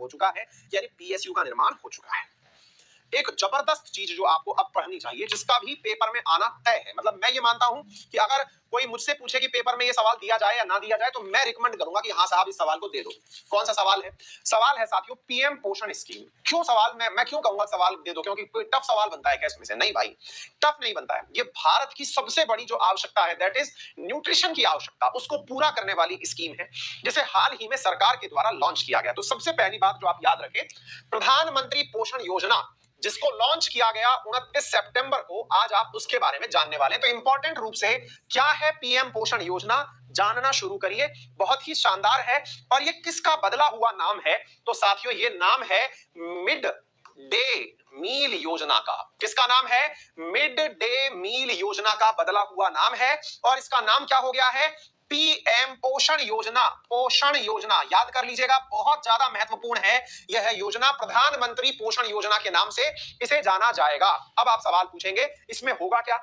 हो चुका है, यानी पीएसयू का निर्माण हो चुका है। एक जबरदस्त चीज जो आपको अब पढ़नी चाहिए, जिसका भी पेपर में आना तय है, मतलब मैं ये मानता हूं कि अगर कोई मुझसे पूछे कि पेपर में ये सवाल दिया जाए या ना दिया जाए, तो मैं रिकमेंड करूंगा कि हाँ साहब इस सवाल को दे दो। कौन सा सवाल है? सवाल है साथियों पीएम पोषण स्कीम। क्यों सवाल मैं क्यों कहूंगा सवाल दे दो? क्योंकि कोई टफ सवाल बनता है क्या इसमें से? नहीं भाई, टफ नहीं बनता है। ये भारत की सबसे बड़ी जो आवश्यकता है, दैट इज न्यूट्रिशन की आवश्यकता, उसको पूरा करने वाली स्कीम है, जिसे हाल ही में सरकार के द्वारा लॉन्च किया गया। तो सबसे पहली बात जो आप याद रखें, प्रधानमंत्री पोषण योजना जिसको लॉन्च किया गया 29 सितंबर को, आज आप उसके बारे में जानने वाले हैं। तो इंपॉर्टेंट रूप से क्या है पीएम पोषण योजना, जानना शुरू करिए। बहुत ही शानदार है। और ये किसका बदला हुआ नाम है? तो साथियों ये नाम है मिड डे मील योजना का। किसका नाम है? मिड डे मील योजना का बदला हुआ नाम है। और इसका नाम क्या हो गया है? पीएम पोषण योजना। पोषण योजना याद कर लीजिएगा, बहुत ज्यादा महत्वपूर्ण है यह योजना। प्रधानमंत्री पोषण योजना के नाम से इसे जाना जाएगा। अब आप सवाल पूछेंगे इसमें होगा क्या?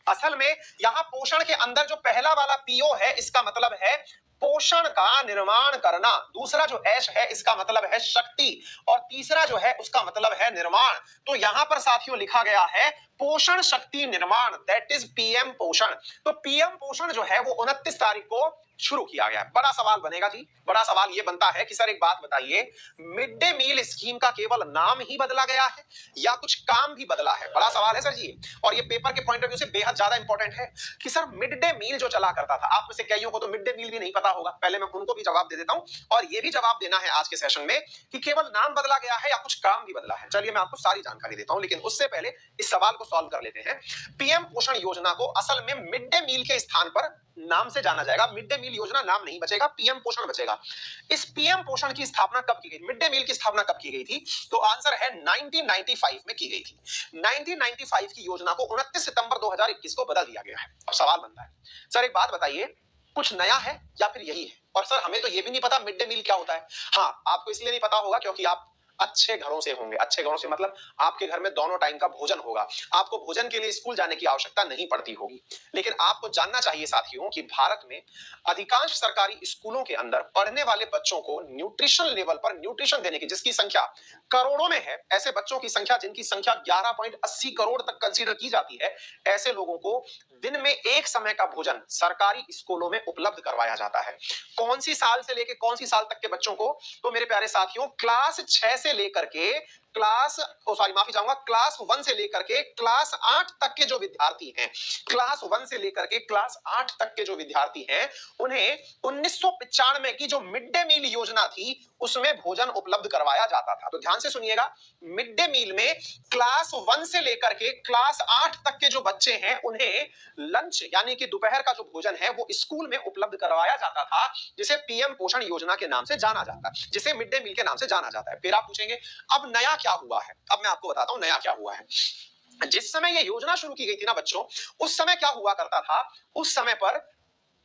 असल में यहां पोषण के अंदर जो पहला वाला पीओ है, इसका मतलब है पोषण का निर्माण करना। दूसरा जो एश है, इसका मतलब है शक्ति। और तीसरा जो है उसका मतलब है निर्माण। तो यहां पर साथियों लिखा गया है पोषण शक्ति निर्माण, दैट इज पीएम पोषण। तो पीएम पोषण जो है वो 29 तारीख को शुरू किया गया है। बड़ा सवाल बनेगा जी, बड़ा सवाल ये बनता है कि सर एक बात बताइए, मिड डे मील स्कीम का केवल नाम ही बदला गया है या कुछ काम भी बदला है? बड़ा सवाल है सर जी। और ये पेपर के पॉइंट ऑफ व्यू से बेहद ज्यादा इंपॉर्टेंट है कि सर मिड डे मील जो चला करता था, आप में से कईयों को तो मिड डे मील भी नहीं पता होगा, पहले मैं उनको भी जवाब दे देता हूं। और ये भी जवाब देना है आज के सेशन में कि केवल नाम बदला गया है या कुछ काम भी बदला है। चलिए मैं आपको सारी जानकारी देता हूं, लेकिन उससे पहले इस सवाल को सॉल्व कर लेते हैं। पीएम पोषण योजना को असल में मिड डे मील के स्थान पर नाम से जाना जाएगा। मिड डे मील योजना नाम नहीं बचेगा, पीएम पोषण बचेगा। इस पीएम पोषण की स्थापना कब की गई? मिड डे मील की स्थापना कब की गई थी? तो आंसर है 1995 में की गई थी। 1995 की योजना को 29 सितंबर 2021 को बदल दिया गया है। अब सवाल बनता है, सर एक बात बताइए, कुछ नया है या फिर यही है? और सर हमें तो ये भी नहीं पता मिड डे मील क्या होता है। हाँ, आपको इसलिए नहीं पता होगा क्योंकि आप अच्छे घरों से होंगे। अच्छे घरों से मतलब आपके घर में दोनों टाइम का भोजन होगा, आपको भोजन के लिए स्कूल जाने की आवश्यकता नहीं पड़ती होगी। लेकिन आपको जानना चाहिए साथियों कि भारत में अधिकांश सरकारी स्कूलों के अंदर पढ़ने वाले बच्चों को न्यूट्रिशन लेवल पर न्यूट्रिशन देने की, जिसकी संख्या करोड़ों में है, ऐसे बच्चों की संख्या जिनकी संख्या 11.80 करोड़ तक कंसीडर की जाती है, ऐसे लोगों को दिन में एक समय का भोजन सरकारी स्कूलों में उपलब्ध करवाया जाता है। कौन सी साल से लेकर कौन सी साल तक के बच्चों को? तो मेरे प्यारे साथियों, क्लास 6 से लेकर के क्लास माफी चाहूंगा, क्लास 1 से लेकर के क्लास 8 तक के जो विद्यार्थी हैं, क्लास 1 से लेकर के क्लास 8 तक के जो विद्यार्थी हैं, उन्हें 1995 की जो मिड डे मील योजना थी उसमें भोजन उपलब्ध करवाया जाता था। तो ध्यान से सुनिएगा, मिड डे मील में क्लास 1 से लेकर के क्लास 8 तक के जो बच्चे हैं उन्हें लंच यानी कि दोपहर का जो भोजन है वो स्कूल में उपलब्ध करवाया जाता था, जिसे पीएम पोषण योजना के नाम से जाना जाता है, जिसे मिड डे मील के नाम से जाना जाता है। फिर आप पूछेंगे अब नया क्या हुआ है? अब मैं आपको बताता हूं नया क्या हुआ है। जिस समय ये योजना शुरू की गई थी ना बच्चों, उस समय क्या हुआ करता था? उस समय पर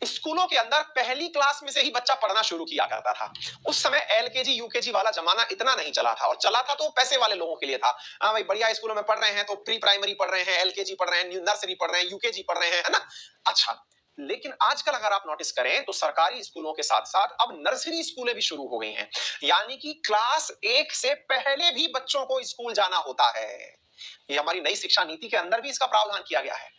स्कूलों के अंदर पहली क्लास में से ही बच्चा पढ़ना शुरू किया करता था। उस समय एलकेजी यूकेजी वाला जमाना इतना नहीं चला था, और चला था तो पैसे वाले लोगों के लिए था। हाँ भाई, बढ़िया स्कूलों में पढ़ रहे हैं तो प्री प्राइमरी पढ़ रहे हैं, एलकेजी पढ़ रहे हैं, नर्सरी पढ़ रहे हैं, यूकेजी पढ़ रहे हैं, है ना? अच्छा, लेकिन आजकल अगर आप नोटिस करें तो सरकारी स्कूलों के साथ साथ अब नर्सरी स्कूलें भी शुरू हो गई हैं, यानी कि क्लास 1 से पहले भी बच्चों को स्कूल जाना होता है। ये हमारी नई शिक्षा नीति के अंदर भी इसका प्रावधान किया गया है।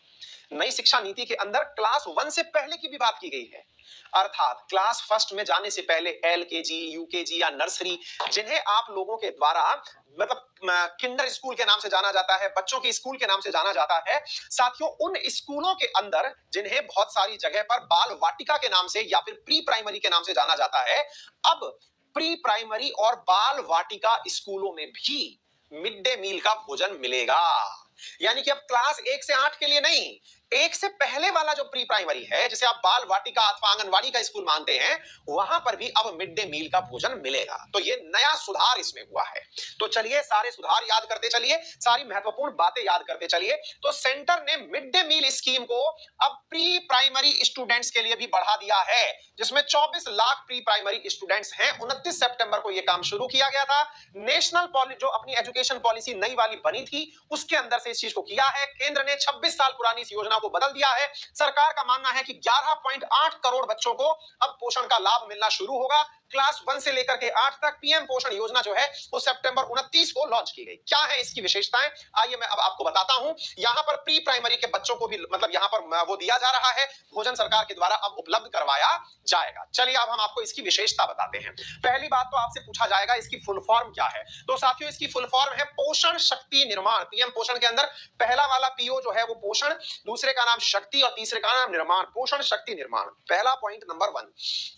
नई शिक्षा नीति के अंदर क्लास 1 से पहले की भी बात की गई है, अर्थात क्लास फर्स्ट में जाने से पहले एलकेजी यूकेजी या नर्सरी, जिन्हें आप लोगों के द्वारा मतलब किंडर स्कूल के नाम से जाना जाता है, बच्चों के स्कूल के नाम से जाना जाता है। साथियों, उन स्कूलों के अंदर जिन्हें बहुत सारी जगह पर बाल वाटिका के नाम से या फिर प्री प्राइमरी के नाम से जाना जाता है, अब प्री प्राइमरी और बाल वाटिका स्कूलों में भी मिड डे मील का भोजन मिलेगा। यानी कि अब क्लास 1 से 8 के लिए नहीं, 1 से पहले वाला जो प्री प्राइमरी है, जिसे आप बाल वाटिका अथवा आंगनवाड़ी का स्कूल मानते हैं, वहां पर भी अब मिड डे मील का भोजन मिलेगा। तो ये नया सुधार इसमें हुआ है। तो चलिए सारे सुधार याद करते चलिए, सारी महत्वपूर्ण बातें याद करते चलिए। तो सेंटर ने मिड डे मील स्कीम को अब प्री प्राइमरी स्टूडेंट्स के लिए भी बढ़ा दिया है, जिसमें 24 लाख प्री प्राइमरी स्टूडेंट्स हैं। 29 सितंबर को यह काम शुरू किया गया था। नेशनल जो अपनी एजुकेशन पॉलिसी नई वाली बनी थी, उसके अंदर से इस चीज को किया है। केंद्र ने 26 साल पुरानी इस योजना को बदल दिया है। सरकार का मानना है कि 11.8 करोड़ बच्चों को अब पोषण का लाभ मिलना शुरू होगा। क्लास 1 से लेकर के 8 तक पीएम पोषण योजना जो है वो सितंबर 29 को लॉन्च की गई। क्या है इसकी विशेषताएं, आइए मैं अब आपको बताता हूं। यहां पर प्री प्राइमरी के बच्चों को भी मतलब यहां पर वो दिया जा रहा है, भोजन सरकार के द्वारा अब उपलब्ध करवाया जाएगा। चलिए अब हम आपको इसकी विशेषता बताते हैं। पहली बात तो आपसे पूछा जाएगा इसकी फुल फॉर्म क्या है, तो साथियों इसकी फुल फॉर्म है पोषण शक्ति निर्माण। पीएम पोषण के अंदर पहला वाला पीओ जो है वो पोषण, दूसरे का नाम शक्ति और तीसरे का नाम निर्माण, पोषण शक्ति निर्माण। पहला पॉइंट नंबर 1,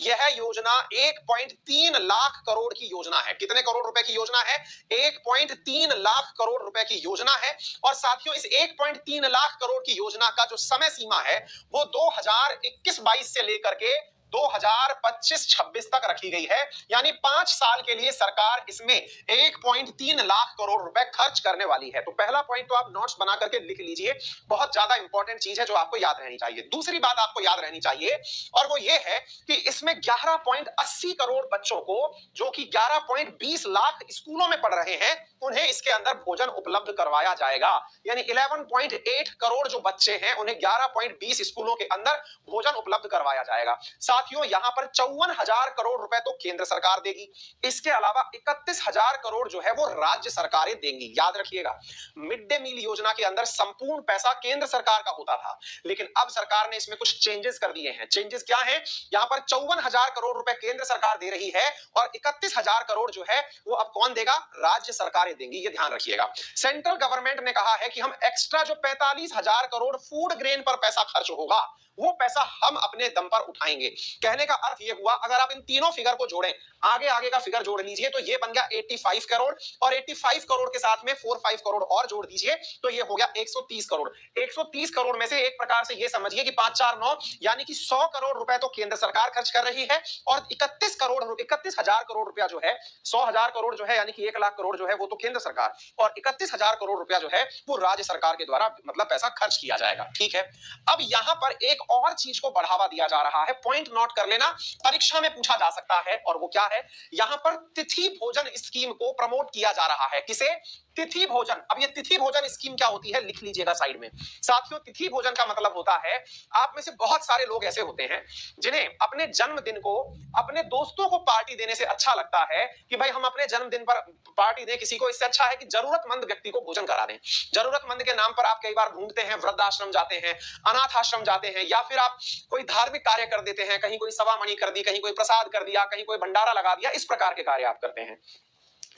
यह योजना 1.3 लाख करोड़ की योजना है। कितने करोड़ रुपए की योजना है? 1.3 लाख करोड़ रुपए की योजना है। और साथियों इस 1.3 लाख करोड़ की योजना का जो समय सीमा है वो 2021-22 से लेकर के 2025-26 तक रखी गई है, यानी 5 साल के लिए सरकार इसमें 1.3 लाख करोड़ रुपए खर्च करने वाली है। तो पहला पॉइंट तो आप नोट्स बना करके लिख लीजिए, बहुत ज्यादा इंपॉर्टेंट चीज है जो आपको याद रहनी चाहिए। दूसरी बात आपको याद रहनी चाहिए और वो ये है कि इसमें 11.80 करोड़ बच्चों को, जो कि 11.20 लाख स्कूलों में पढ़ रहे हैं, उन्हें इसके अंदर भोजन उपलब्ध करवाया जाएगा। यानी 11.8 करोड़ जो बच्चे हैं उन्हें 11.20 स्कूलों के अंदर भोजन उपलब्ध करवाया जाएगा। साथियों यहां पर 54,000 करोड़ रुपए तो केंद्र सरकार देगी, इसके अलावा 31,000 करोड़ जो है वो राज्य सरकारें देंगी। याद रखिएगा, मिड डे मील योजना के अंदर संपूर्ण पैसा केंद्र सरकार का होता था, लेकिन अब सरकार ने इसमें कुछ चेंजेस कर दिए हैं। चेंजेस क्या है? यहां पर 54,000 करोड़ रुपए केंद्र सरकार दे रही है और 31,000 करोड़ जो है वो अब कौन देगा? राज्य सरकारें देंगी। ये ध्यान रखिएगा। सेंट्रल गवर्नमेंट ने कहा है कि हम एक्स्ट्रा जो 45,000 करोड़ फूड ग्रेन पर पैसा खर्च होगा वो पैसा हम अपने दम पर उठाएंगे। कहने का अर्थ ये हुआ, अगर आप इन तीनों फिगर को जोड़ें, आगे आगे का फिगर जोड़ लीजिए तो ये बन गया 85 करोड़ और 85 करोड़ के साथ में 4-5 करोड़ और जोड़ दीजिए तो ये हो गया 130 करोड़। 130 करोड़ में से एक प्रकार से ये समझिए कि 5-4-9 यानी कि 100 करोड़ रुपए तो केंद्र सरकार खर्च कर रही है और 31,000 करोड़ रुपया जो है, 100,000 करोड़ जो है यानी कि 1 लाख करोड़ जो है वो तो केंद्र सरकार, और 31,000 करोड़ रुपया जो है वो राज्य सरकार के द्वारा मतलब पैसा खर्च किया जाएगा। ठीक है, अब यहां पर एक और चीज को बढ़ावा दिया जा रहा है, पॉइंट नोट कर लेना, परीक्षा में पूछा जा सकता है, और वो क्या है? यहां पर तिथि भोजन स्कीम को प्रमोट किया जा रहा है। किसे? तिथि भोजन। अब ये तिथि भोजन स्कीम क्या होती है लिख लीजिएगा साइड में। साथियों तिथि भोजन का मतलब होता है, आप में से बहुत सारे लोग ऐसे होते हैं जिन्हें अपने जन्मदिन को अपने दोस्तों को पार्टी देने से अच्छा लगता है कि भाई हम अपने जन्मदिन पर पार्टी दें किसी को, इससे अच्छा है कि जरूरतमंद व्यक्ति को भोजन करा दें। जरूरतमंद के नाम पर आप कई बार ढूंढते हैं, वृद्धाश्रम जाते हैं, अनाथ आश्रम जाते हैं, या फिर आप कोई धार्मिक कार्य कर देते हैं, कहीं कोई सवामणि कर दी, कहीं कोई प्रसाद कर दिया, कहीं कोई भंडारा लगा दिया, इस प्रकार के कार्य आप करते हैं।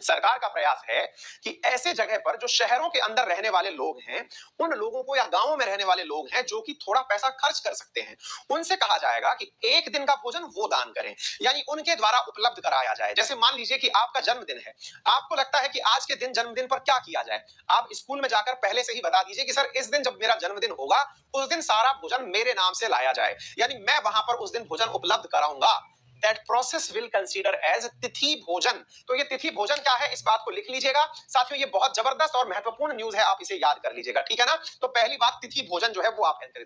सरकार का प्रयास है कि ऐसे जगह पर जो शहरों के अंदर रहने वाले लोग हैं, उन लोगों को, या गांवों में रहने वाले लोग हैं जो कि थोड़ा पैसा खर्च कर सकते हैं, उनसे कहा जाएगा कि एक दिन का भोजन वो दान करें, यानी उनके द्वारा उपलब्ध कराया जाए। जैसे मान लीजिए कि आपका जन्मदिन है, आपको लगता है कि आज के दिन जन्मदिन पर क्या किया जाए, आप स्कूल में जाकर पहले से ही बता दीजिए कि सर इस दिन जब मेरा जन्मदिन होगा उस दिन सारा भोजन मेरे नाम से लाया जाए, यानी मैं वहां पर उस दिन भोजन उपलब्ध कराऊंगा। That process will consider as तिथि भोजन। तो ये तिथि भोजन क्या है इस बात को लिख लीजिएगा। साथियों ये बहुत जबरदस्त और महत्वपूर्ण न्यूज है, आप इसे याद कर लीजिएगा। ठीक है ना? तो पहली बात तिथि भोजन जो है वो आप करें।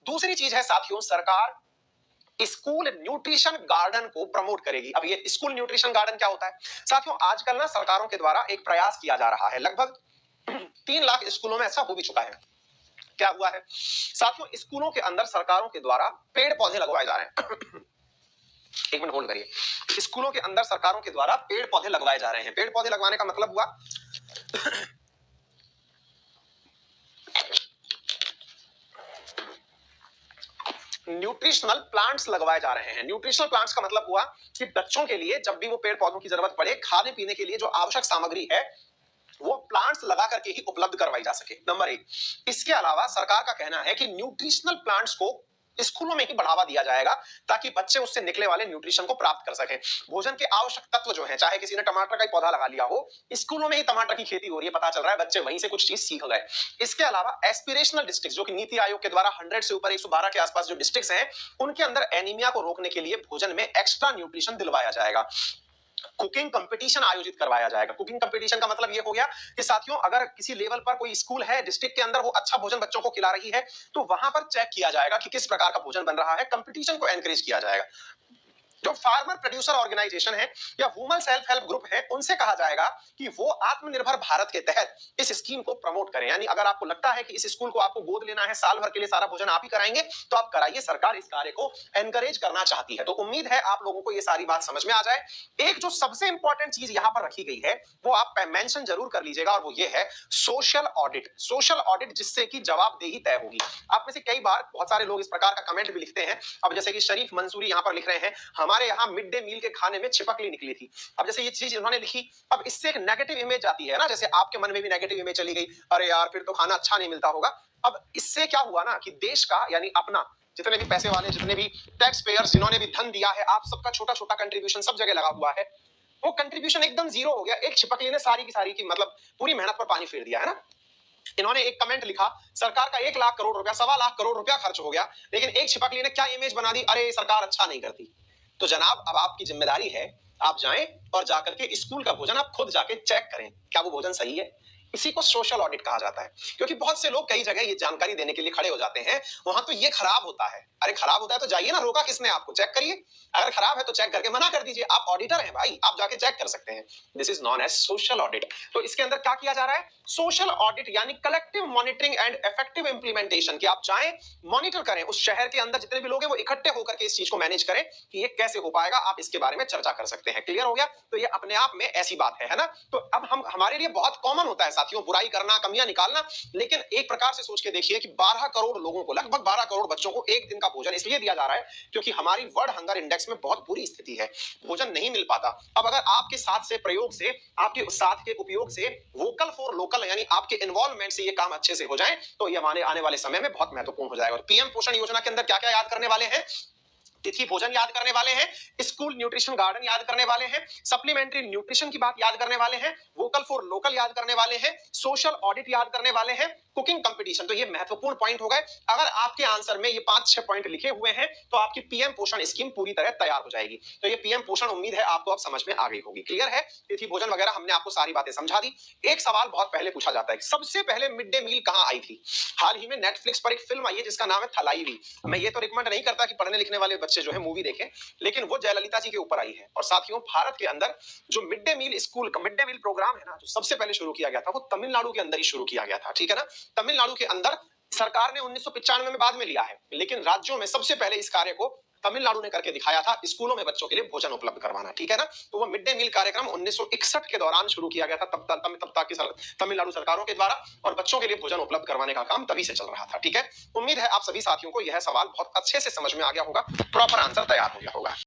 दूसरी चीज है साथियों, सरकार स्कूल न्यूट्रिशन गार्डन को प्रमोट करेगी। अब ये स्कूल न्यूट्रिशन गार्डन क्या होता है? साथियों आजकल ना सरकारों के द्वारा एक प्रयास किया जा रहा है, लगभग 3 लाख स्कूलों में ऐसा हो भी चुका है। क्या हुआ है साथियों? स्कूलों के अंदर सरकारों के द्वारा पेड़ पौधे लगवाए जा रहे हैं। एक मिनट होल्ड करिए। स्कूलों के अंदर सरकारों के द्वारा पेड़ पौधे लगवाए जा रहे हैं। पेड़ पौधे लगवाने का मतलब हुआ न्यूट्रिशनल प्लांट्स लगवाए जा रहे हैं। न्यूट्रिशनल प्लांट्स का मतलब हुआ कि बच्चों के लिए जब भी वो पेड़ पौधों की जरूरत पड़े, खाने पीने के लिए जो आवश्यक सामग्री है वो प्लांट्स लगा करके ही उपलब्ध करवाई जा सके। नंबर 1। इसके अलावा सरकार का कहना है कि न्यूट्रिशनल प्लांट्स को स्कूलों में ही बढ़ावा दिया जाएगा ताकि बच्चे उससे निकले वाले न्यूट्रिशन को प्राप्त कर सकें। भोजन के आवश्यक तत्व जो हैं, चाहे किसी ने टमाटर का ही पौधा लगा लिया हो, स्कूलों में ही टमाटर की खेती हो रही है, पता चल रहा है बच्चे वहीं से कुछ चीज सीख गए। इसके अलावा एस्पिरेशनल डिस्ट्रिक्ट जो कि नीति आयोग के द्वारा 100 से ऊपर 112 के आसपास जो डिस्ट्रिक्ट्स हैं, उनके अंदर एनीमिया को रोकने के लिए भोजन में एक्स्ट्रा न्यूट्रिशन दिलवाया जाएगा। कुकिंग कंपटीशन आयोजित करवाया जाएगा। कुकिंग कंपटीशन का मतलब ये हो गया कि साथियों अगर किसी लेवल पर कोई स्कूल है डिस्ट्रिक्ट के अंदर, वो अच्छा भोजन बच्चों को खिला रही है, तो वहां पर चेक किया जाएगा कि किस प्रकार का भोजन बन रहा है, कंपटीशन को एनकरेज किया जाएगा। जो फार्मर प्रोड्यूसर ऑर्गेनाइजेशन है या वुमन सेल्फ हेल्प ग्रुप है, उनसे कहा जाएगा कि वो आत्मनिर्भर भारत के तहत इस स्कीम को प्रमोट करें। यानी अगर आपको लगता है कि इस स्कूल को आपको गोद लेना है, साल भर के लिए सारा भोजन आप ही कराएंगे, तो आप कराइए। सरकार इस कार्य को एनकरेज करना चाहती है। तो उम्मीद है आप लोगों को ये सारी बात समझ में आ जाए। एक जो सबसे इंपॉर्टेंट चीज यहां पर रखी गई है वो आप मेंशन जरूर कर लीजिएगा, और वो ये है सोशल ऑडिट। सोशल ऑडिट जिससे कि जवाबदेही तय होगी। आप में से कई बार बहुत सारे लोग इस प्रकार का कमेंट भी लिखते हैं। अब जैसे कि शरीफ मंसूरी यहां पर लिख रहे हैं, हमारे यहाँ मिड डे मील के खाने में छिपकली निकली थी। अब जैसे ये चीज इन्होंने लिखी, अब इससे एक नेगेटिव इमेज आती है ना, जैसे आपके मन में भी नेगेटिव इमेज चली गई, अरे यार फिर तो खाना अच्छा नहीं मिलता होगा। अब इससे क्या हुआ ना कि देश का यानी अपना जितने भी पैसे वाले, जितने भी टैक्स पेयर्स जिन्होंने भी धन दिया है, आप सबका छोटा छोटा कंट्रीब्यूशन सब जगह लगा हुआ है, वो कंट्रीब्यूशन एकदम जीरो हो गया। एक छिपकली ने सारी की सारी की मतलब पूरी मेहनत पर पानी फेर दिया है ना। इन्होंने एक कमेंट लिखा, सरकार का 1 लाख करोड़ रुपया, 1.25 लाख करोड़ रुपया खर्च हो गया, लेकिन एक छिपकली ने क्या इमेज बना दी, अरे सरकार अच्छा नहीं करती। तो जनाब अब आपकी जिम्मेदारी है, आप जाएं और जाकर के स्कूल का भोजन आप खुद जाके चेक करें, क्या वो भोजन सही है। इसी को सोशल ऑडिट कहा जाता है। क्योंकि बहुत से लोग कई जगह ये जानकारी देने के लिए खड़े हो जाते हैं, वहां तो ये खराब होता है। अरे खराब होता है तो जाइए ना, रोका किसने आपको, चेक करिए। अगर खराब है तो चेक करके मना कर दीजिए, आप ऑडिटर हैं भाई, आप जाके चेक कर सकते हैं। This is known as social audit. तो इसके अंदर क्या किया जा रहा है, सोशल ऑडिट यानी collective monitoring and effective implementation, कि आप जाएं मॉनिटर करें, उस शहर के अंदर जितने भी लोग हैं वो इकट्ठे होकर के इस चीज को मैनेज करें कि ये कैसे हो पाएगा, आप इसके बारे में चर्चा कर सकते हैं। क्लियर हो गया। तो ये अपने आप में ऐसी बात है ना। तो अब हम हमारे लिए बहुत कॉमन होता है साथियों बुराई करना, कमियां निकालना, लेकिन एक प्रकार से सोच के देखिए कि 12 करोड़ लोगों को, लगभग 12 करोड़ बच्चों को एक दिन का भोजन इसलिए दिया जा रहा है क्योंकि हमारी वर्ल्ड हंगर इंडेक्स में बहुत बुरी स्थिति है, भोजन नहीं मिल पाता। अब अगर आपके साथ से प्रयोग से, आपके साथ के उपयोग से, वोकल फॉर लोकल यानी आपके इन्वॉल्वमेंट से ये काम अच्छे से हो जाए, तो ये आने वाले समय में बहुत महत्वपूर्ण हो जाएगा। और पीएम पोषण योजना के अंदर क्या क्या याद करने वाले हैं, तिथि भोजन याद करने वाले हैं, स्कूल न्यूट्रिशन गार्डन याद करने वाले हैं, सप्लीमेंट्री न्यूट्रिशन की बात याद करने वाले हैं, वोकल फॉर लोकल याद करने वाले हैं, सोशल ऑडिट याद करने वाले हैं, कुकिंग कंपटीशन। तो ये महत्वपूर्ण पॉइंट हो गए। अगर आपके आंसर में ये 5-6 पॉइंट लिखे हुए हैं तो आपकी पीएम पोषण स्कीम पूरी तरह तैयार हो जाएगी। तो ये पीएम पोषण उम्मीद है आपको अब समझ में आ गई होगी। क्लियर है। तिथि भोजन वगैरह हमने आपको सारी बातें समझा दी। एक सवाल बहुत पहले पूछा जाता है, सबसे पहले मिड डे मील कहां आई थी। हाल ही में नेटफ्लिक्स पर एक फिल्म आई है जिसका नाम है थलाईवी। मैं ये तो रिकमेंड नहीं करता कि पढ़ने लिखने वाले बच्चे जो है मूवी देखें, लेकिन वो जयललिता जी के ऊपर आई है। और साथियों भारत के अंदर जो मिड डे मील स्कूल का मिड डे मील प्रोग्राम है ना, जो सबसे पहले शुरू किया गया था वो तमिलनाडु के अंदर ही शुरू किया गया था। ठीक है ना। तमिलनाडु के अंदर सरकार ने 1995 में बाद में लिया है, लेकिन राज्यों में सबसे पहले इस कार्य को तमिलनाडु ने करके दिखाया था, स्कूलों में बच्चों के लिए भोजन उपलब्ध करवाना। ठीक है ना। तो वो मिड डे मील कार्यक्रम 1961 के दौरान शुरू किया गया था, तब तक की तमिलनाडु सरकारों के द्वारा, और बच्चों के लिए भोजन उपलब्ध करवाने का काम तभी से चल रहा था। ठीक है। उम्मीद है आप सभी साथियों को यह सवाल बहुत अच्छे से समझ में आ गया होगा, प्रॉपर आंसर तैयार हो गया होगा।